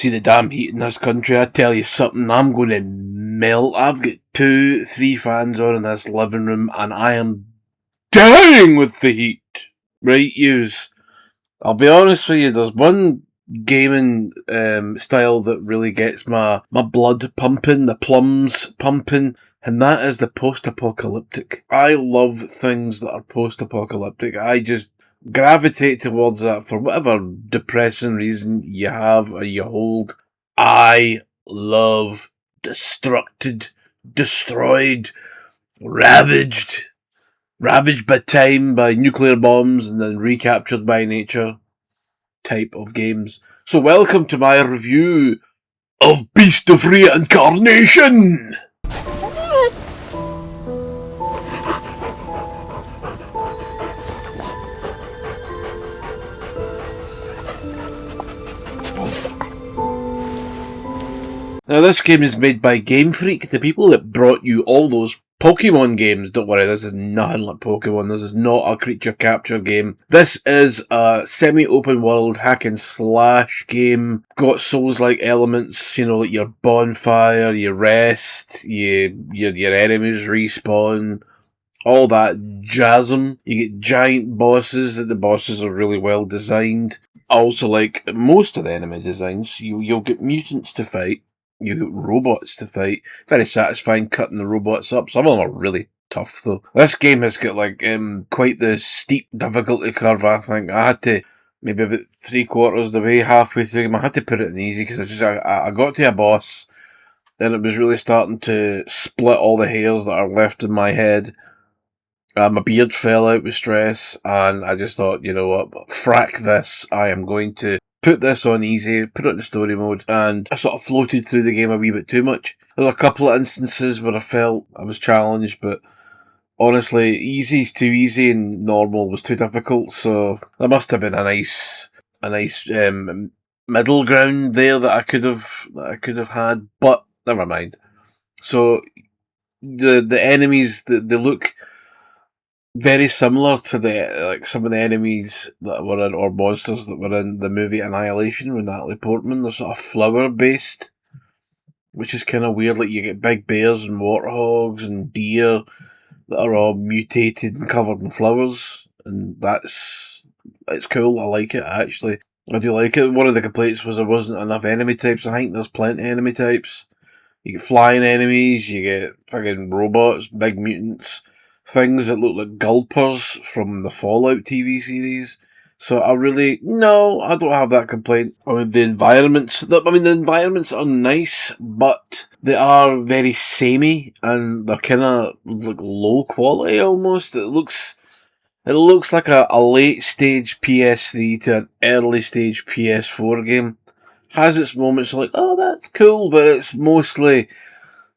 see the damn heat in this country. I tell you something, I'm going to melt. I've got 2-3 fans on in this living room, and I am dying with the heat. Right, yous. I'll be honest with you, there's one gaming style that really gets my blood pumping, the plums pumping, and that is the post-apocalyptic. I love things that are post-apocalyptic. I just gravitate towards that for whatever depressing reason you have or you hold. I love destructed, destroyed, ravaged by time, by nuclear bombs, and then recaptured by nature type of games. So welcome to my review of Beast of Reincarnation! Now this game is made by Game Freak, the people that brought you all those Pokemon games. Don't worry, this is nothing like Pokemon. This is not a creature capture game. This is a semi-open world hack and slash game. Got Souls-like elements, you know, like your bonfire, your rest, your enemies respawn, all that jazzum. You get giant bosses, and the bosses are really well designed. Also, like most of the enemy designs, you'll get mutants to fight. You get robots to fight. Very satisfying cutting the robots up. Some of them are really tough though. This game has got like quite the steep difficulty curve, I think. I had to, maybe about 3/4 of the way, halfway through the game, I had to put it in easy because I got to a boss, then it was really starting to split all the hairs that are left in my head. My beard fell out with stress, and I just thought, you know what, frack this, I am going to put this on easy, put it in story mode, and I sort of floated through the game a wee bit too much. There were a couple of instances where I felt I was challenged, but honestly, easy's too easy and normal was too difficult, so there must have been a nice middle ground there that I could have had, but never mind. So the enemies, they look very similar to some of the enemies that were in, or monsters that were in the movie Annihilation with Natalie Portman. They're sort of flower based, which is kind of weird. Like you get big bears and warthogs and deer that are all mutated and covered in flowers, and it's cool. I like it actually. I do like it. One of the complaints was there wasn't enough enemy types. I think there's plenty of enemy types. You get flying enemies, you get fucking robots, big mutants. Things that look like gulpers from the Fallout TV series. So I don't have that complaint. I mean, the environments are nice, but they are very samey, and they're kind of like low quality almost. It looks like a late stage PS3 to an early stage PS4 game. Has its moments like, oh, that's cool, but it's mostly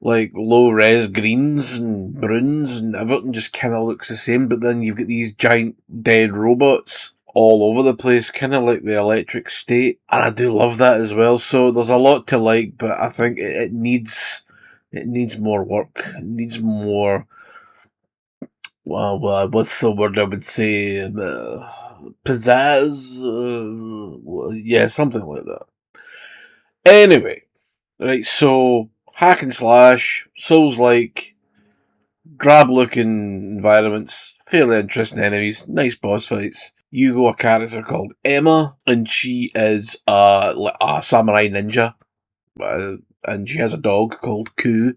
like low-res greens and bruns and everything just kind of looks the same, but then you've got these giant dead robots all over the place, kind of like the Electric State, and I do love that as well. So there's a lot to like, but I think it needs more work. It needs more, well, what's the word I would say, pizzazz? Yeah, something like that. Anyway, right, so hack and slash, Souls-like, drab-looking environments, fairly interesting enemies, nice boss fights. You go a character called Emma, and she is a samurai ninja, and she has a dog called Koo,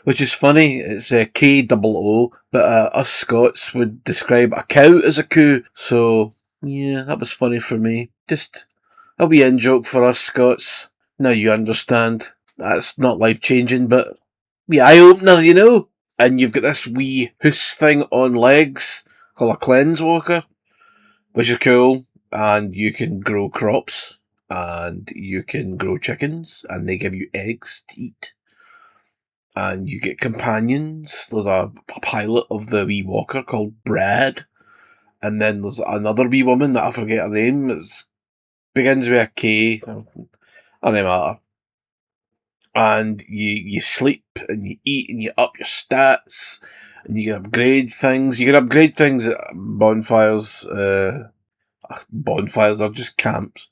which is funny. It's K-O-O, but us Scots would describe a cow as a coo, so yeah, that was funny for me. Just a wee in-joke for us Scots. Now you understand. That's not life-changing, but wee eye-opener, you know? And you've got this wee hoose thing on legs called a cleanse walker, which is cool, and you can grow crops, and you can grow chickens, and they give you eggs to eat. And you get companions. There's a pilot of the wee walker called Brad, and then there's another wee woman that I forget her name. It begins with a K. Doesn't matter. And you sleep and you eat and you up your stats and you can upgrade things. You can upgrade things at bonfires. Bonfires are just camps.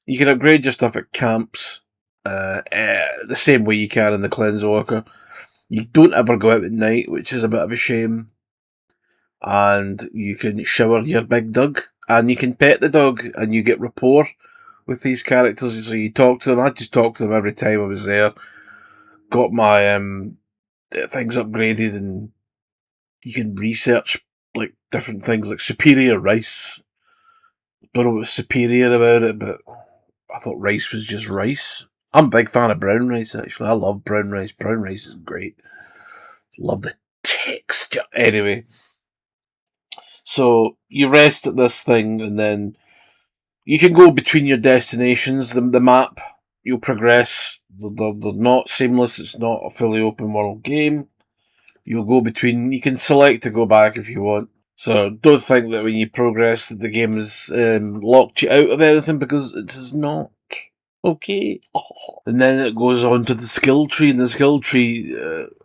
You can upgrade your stuff at camps the same way you can in the Cleanse Walker. You don't ever go out at night, which is a bit of a shame. And you can shower your big dog, and you can pet the dog, and you get rapport with these characters. So you talk to them. I just talked to them every time I was there. Got my things upgraded, and you can research like different things like superior rice. Don't know what was superior about it, but I thought rice was just rice. I'm a big fan of brown rice, actually. I love brown rice. Brown rice is great. Love the texture. Anyway, so you rest at this thing, and then you can go between your destinations. The map, you'll progress. They're not seamless. It's not a fully open world game. You'll go between. You can select to go back if you want. So don't think that when you progress that the game has locked you out of anything, because it is not. Okay. Oh. And then it goes on to the skill tree, and the skill tree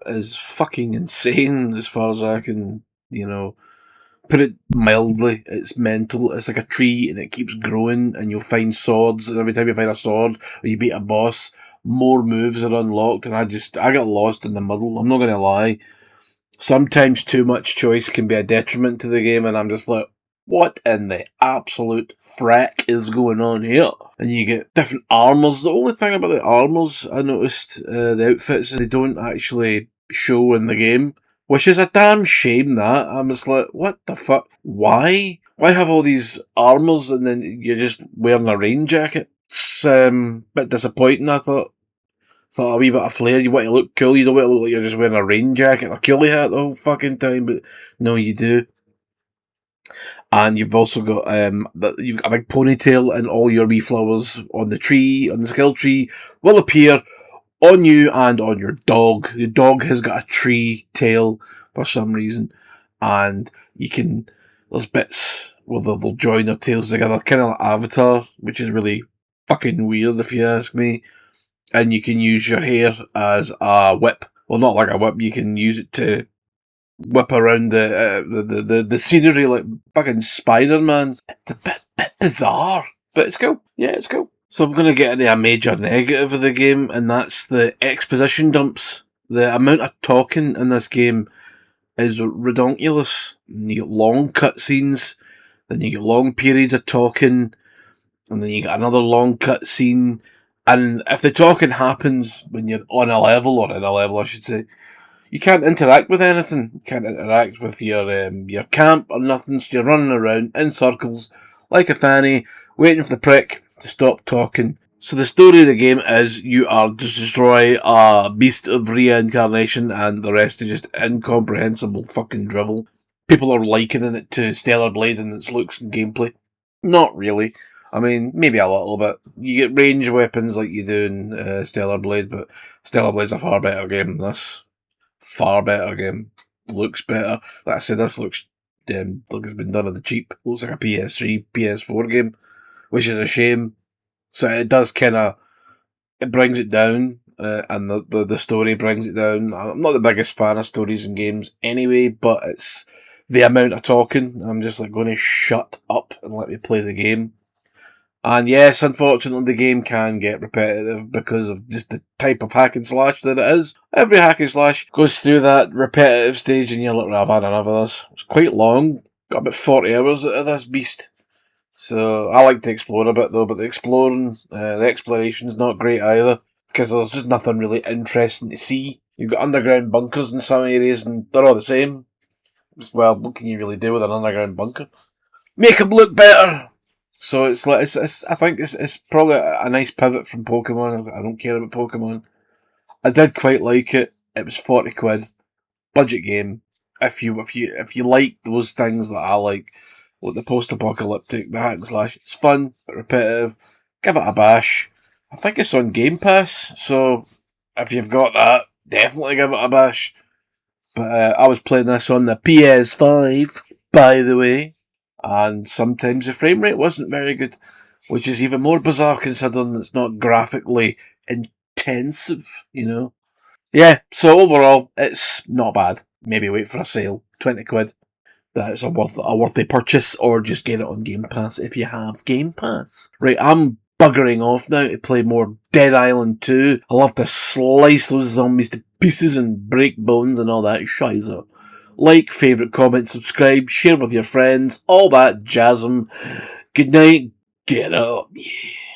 is fucking insane as far as I can, put it mildly. It's mental. It's like a tree, and it keeps growing, and you'll find swords, and every time you find a sword or you beat a boss, more moves are unlocked, and I got lost in the middle. I'm not going to lie. Sometimes too much choice can be a detriment to the game, and I'm just like, what in the absolute frack is going on here? And you get different armours. The only thing about the armours I noticed, the outfits, they don't actually show in the game, which is a damn shame. That I'm just like, what the fuck? Why? Why have all these armours and then you're just wearing a rain jacket? It's a bit disappointing. I thought a wee bit of flair. You want to look cool. You don't want to look like you're just wearing a rain jacket or a coolie hat the whole fucking time. But no, you do. And you've also got you've got a big ponytail, and all your wee flowers on the tree, on the skill tree, will appear on you and on your dog. The dog has got a tree tail for some reason, and there's bits where they'll join their tails together, kind of like Avatar, which is really fucking weird if you ask me. And you can use your hair as a whip. Well, not like a whip. You can use it to whip around the scenery like fucking Spider-Man. It's a bit bizarre, but it's cool. Yeah, it's cool. So I'm going to get into a major negative of the game, and that's the exposition dumps. The amount of talking in this game is redonkulous. You get long cutscenes, then you get long periods of talking, and then you get another long cutscene. And if the talking happens when you're on a level, or in a level I should say, you can't interact with anything. You can't interact with your camp or nothing, so you're running around in circles like a fanny, waiting for the prick to stop talking. So the story of the game is you are to destroy a Beast of Reincarnation, and the rest is just incomprehensible fucking drivel. People are likening it to Stellar Blade in its looks and gameplay. Not really. I mean, maybe a little bit. You get range weapons like you do in Stellar Blade, but Stellar Blade's a far better game than this. Far better game. Looks better. Like I said, this looks like it's been done on the cheap. Looks like a PS3, PS4 game, which is a shame. So it does it brings it down, and the story brings it down. I'm not the biggest fan of stories in games anyway, but it's the amount of talking. I'm just like going to shut up and let me play the game. And yes, unfortunately, the game can get repetitive because of just the type of hack and slash that it is. Every hack and slash goes through that repetitive stage, and you're like, I've had enough of this. It's quite long. Got about 40 hours out of this beast. So I like to explore a bit though, but the exploration is not great either, because there's just nothing really interesting to see. You've got underground bunkers in some areas, and they're all the same. Well, what can you really do with an underground bunker? Make them look better! So it's like I think it's probably a nice pivot from Pokemon. I don't care about Pokemon. I did quite like it. It was £40, budget game. If you like those things that I like the post-apocalyptic, the hack and slash, it's fun but repetitive. Give it a bash. I think it's on Game Pass, so if you've got that, definitely give it a bash. But I was playing this on the PS5, by the way. And sometimes the frame rate wasn't very good, which is even more bizarre considering it's not graphically intensive, Yeah, so overall, it's not bad. Maybe wait for a sale. £20. That's a worthy purchase, or just get it on Game Pass if you have Game Pass. Right, I'm buggering off now to play more Dead Island 2. I love to slice those zombies to pieces and break bones and all that shizer. Like, favourite, comment, subscribe, share with your friends, all that jasm. Good night, get up. Yeah.